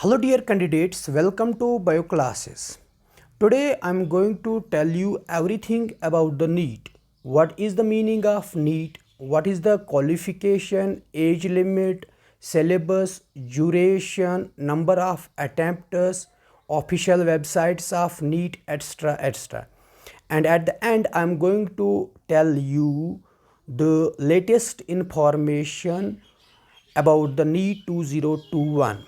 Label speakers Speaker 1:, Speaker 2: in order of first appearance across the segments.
Speaker 1: Hello dear candidates, welcome to bio classes. Today I am going to tell you everything about the NEET. What is the meaning of NEET? What is the qualification, age limit, syllabus, duration, number of attempts, official websites of NEET, etc. etc. And at the end I am going to tell you the latest information about the NEET 2021.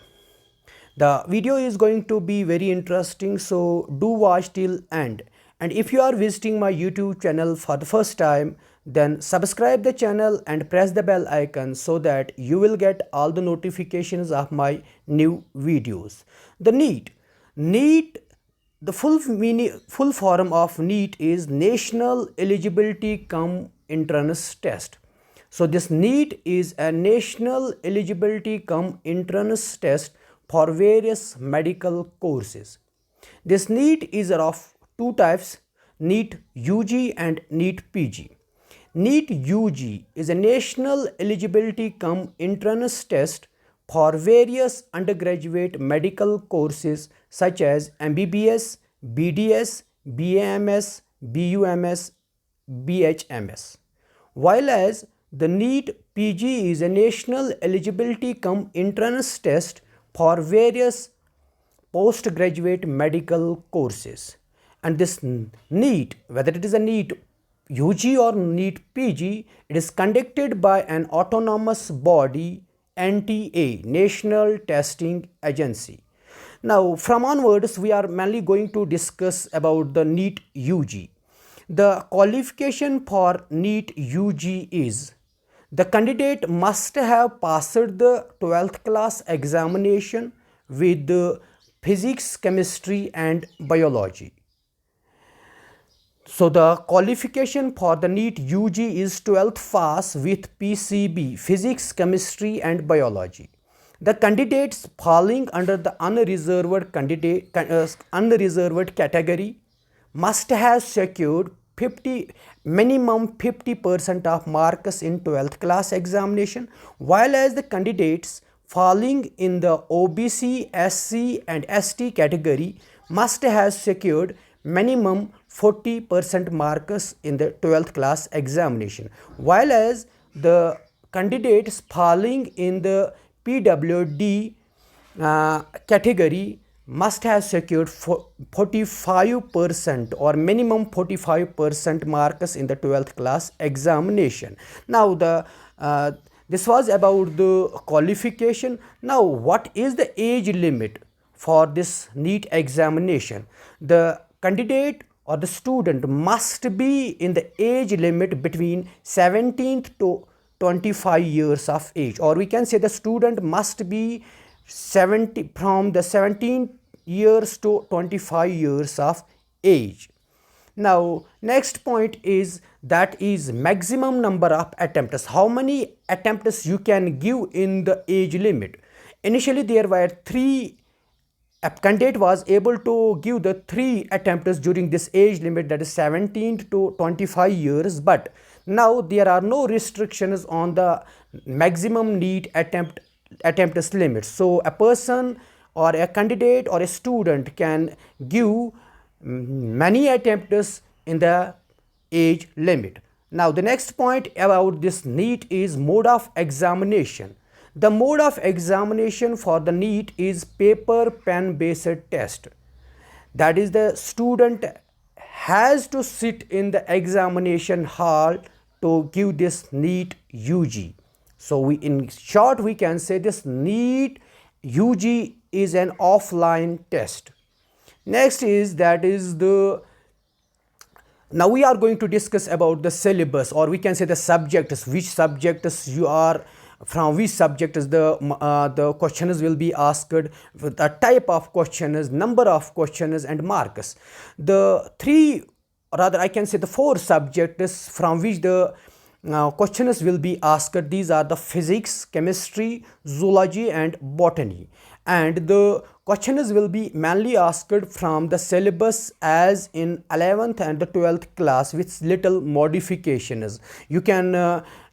Speaker 1: The video is going to be very interesting, so do watch till end. And if you are visiting my YouTube channel for the first time, then subscribe the channel and press the bell icon so that you will get all the notifications of my new videos. The NEET, the full form of NEET is National Eligibility Cum Entrance Test. So this NEET is a national eligibility cum entrance test for various medical courses. This NEET is of two types, NEET UG and NEET PG. NEET UG is a national eligibility cum entrance test for various undergraduate medical courses such as MBBS, BDS, BAMS, BUMS, BHMS. While as the NEET PG is a national eligibility cum entrance test for various postgraduate medical courses. And this NEET, whether it is a NEET UG or NEET PG, it is conducted by an autonomous body, NTA, National Testing Agency. Now from onwards we are mainly going to discuss about the NEET UG. The qualification for NEET UG is the candidate must have passed the 12th class examination with physics, chemistry and biology. So the qualification for the NEET UG is 12th pass with PCB, physics, chemistry and biology. The candidates falling under the unreserved category must have secured minimum 50% of marks in 12th class examination, while as the candidates falling in the OBC, SC and ST category must have secured minimum 40% marks in the 12th class examination, while as the candidates falling in the PWD category must have secured 45% or minimum 45% marks in the 12th class examination. Now this was about the qualification. Now what is the age limit for this NEET examination? The candidate or the student must be in the age limit between 17 to 25 years of age, or we can say the student must be from the 17 years to 25 years of age. Now next point is that is maximum number of attempts. How many attempts you can give in the age limit? Initially there were three. A candidate was able to give the 3 attempts during this age limit, that is 17 to 25 years, but now there are no restrictions on the maximum NEET attempts limit. So a person or a candidate or a student can give many attempts in the age limit. Now the next point about this NEET is mode of examination. The mode of examination for the NEET is paper pen based test. That is, the student has to sit in the examination hall to give this NEET UG. So in short we can say this NEET UG is an offline test. Next is now we are going to discuss about the syllabus, or we can say the subjects, which subjects you are, from which subjects the questions will be asked, the type of questions, number of questions and marks. The four subjects from which the questions will be asked, these are the physics, chemistry, zoology and botany, and the questions will be mainly asked from the syllabus as in 11th and the 12th class with little modifications. You can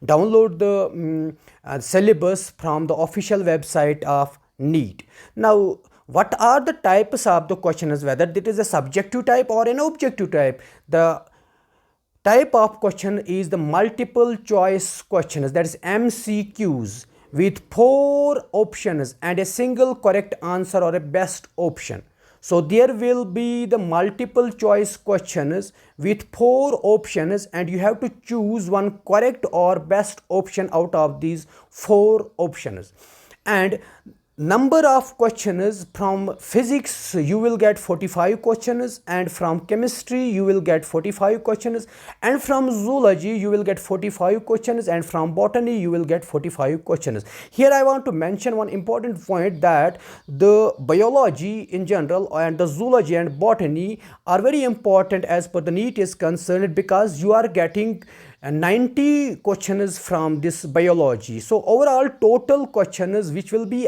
Speaker 1: download the syllabus from the official website of NEET. Now what are the types of the questions, whether it is a subjective type or an objective type. The type of question is the multiple choice questions, that is MCQs, with 4 options and a single correct answer or a best option. So there will be the multiple choice questions with 4 options, and you have to choose one correct or best option out of these 4 options. And number of questions, from physics you will get 45 questions, and from chemistry you will get 45 questions, and from zoology you will get 45 questions, and from botany you will get 45 questions. Here I want to mention one important point, that the biology in general and the zoology and botany are very important as per the NEET is concerned, because you are getting 90 questions from this biology. So overall total questions which will be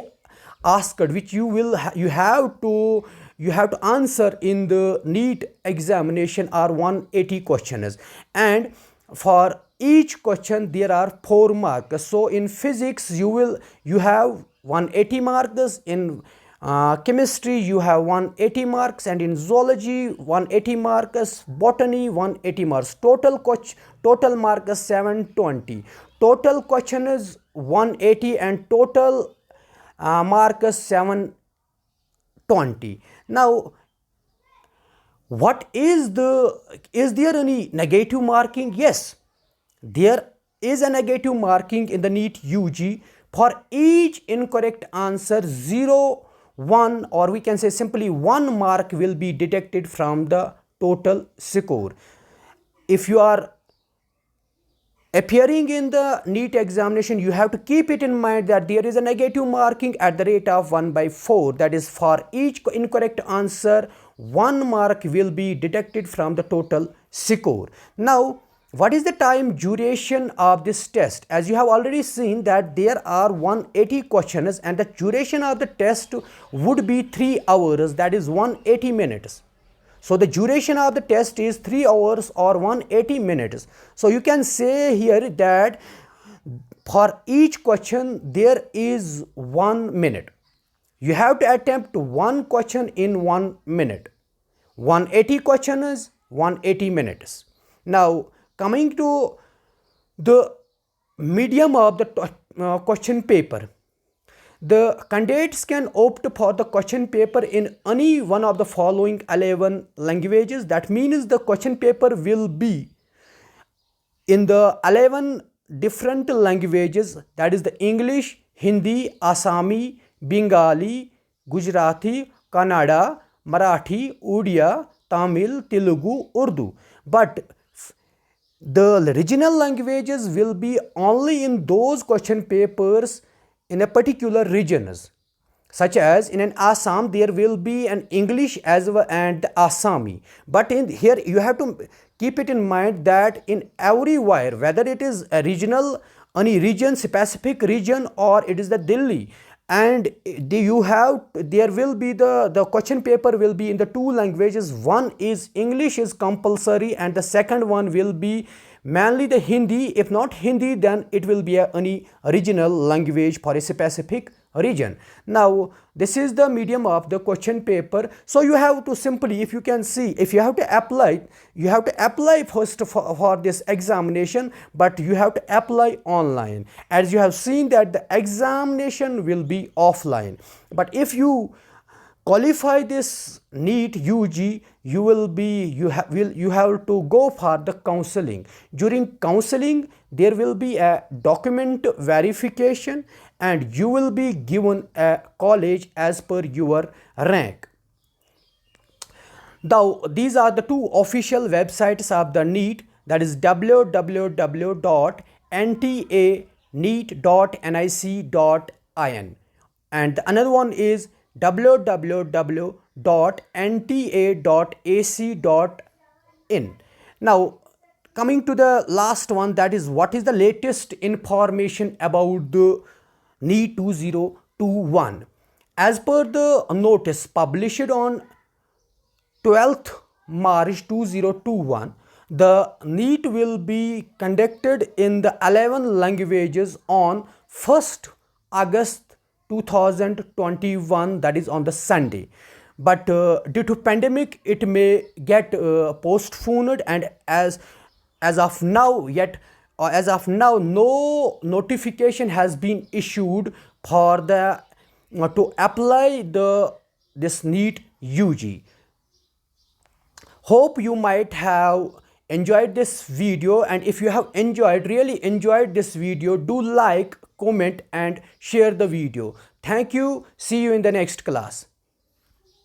Speaker 1: asked, which you have to answer in the NEET examination, are 180 questions, and for each question there are 4 marks. So in physics you have 180 marks, in chemistry you have 180 marks, and in zoology 180 marks, botany 180 marks. Total marks 720. Total question is 180 and total marks 720. Now, what is there any negative marking? Yes, there is a negative marking in the NEET UG. For each incorrect answer, 0, 1, or we can say simply 1 mark will be deducted from the total score. If you are appearing in the NEET examination, you have to keep it in mind that there is a negative marking at the rate of 1/4. That is, for each incorrect answer, 1 mark will be deducted from the total score. Now, what is the time duration of this test? As you have already seen that there are 180 questions, and the duration of the test would be 3 hours, that is 180 minutes. So the duration of the test is 3 hours or 180 minutes. So you can say here that for each question there is 1 minute. You have to attempt one question in 1 minute. 180 questions, 180 minutes. Now coming to the medium of the question paper. The candidates can opt for the question paper in any one of the following 11 languages. That means the question paper will be in the 11 different languages, that is the English, Hindi, Assami, Bengali, Gujarati, Kannada, Marathi, Odia, Tamil, Telugu, Urdu. But the regional languages will be only in those question papers in a particular regions, such as in an Assam there will be an English as well and Assami. But in here you have to keep it in mind that in everywhere, whether it is a regional, any region, specific region, or it is the Delhi, and there will be the question paper will be in the 2 languages. One is English is compulsory, and the second one will be mainly the Hindi. If not Hindi, then it will be any regional language for a specific region. Now this is the medium of the question paper. So you have to simply, if you can see, if you have to apply first for this examination, but you have to apply online, as you have seen that the examination will be offline. But if you qualify this NEET UG, you have to go for the counseling. During counseling there will be a document verification, and you will be given a college as per your rank. Now these are the 2 official websites of the NEET, that is www.nta.neet.nic.in, and another one is www.nta.ac.in. Now coming to the last one, that is what is the latest information about the NEET 2021. As per the notice published on 12th March 2021, the NEET will be conducted in the 11 languages on 1st August 2021, that is on the Sunday. But due to pandemic, it may get postponed, and as of now, no notification has been issued for the to apply this NEET UG. Hope you might have enjoyed this video, and if you have really enjoyed this video, do like, comment and share the video. Thank you. See you in the next class.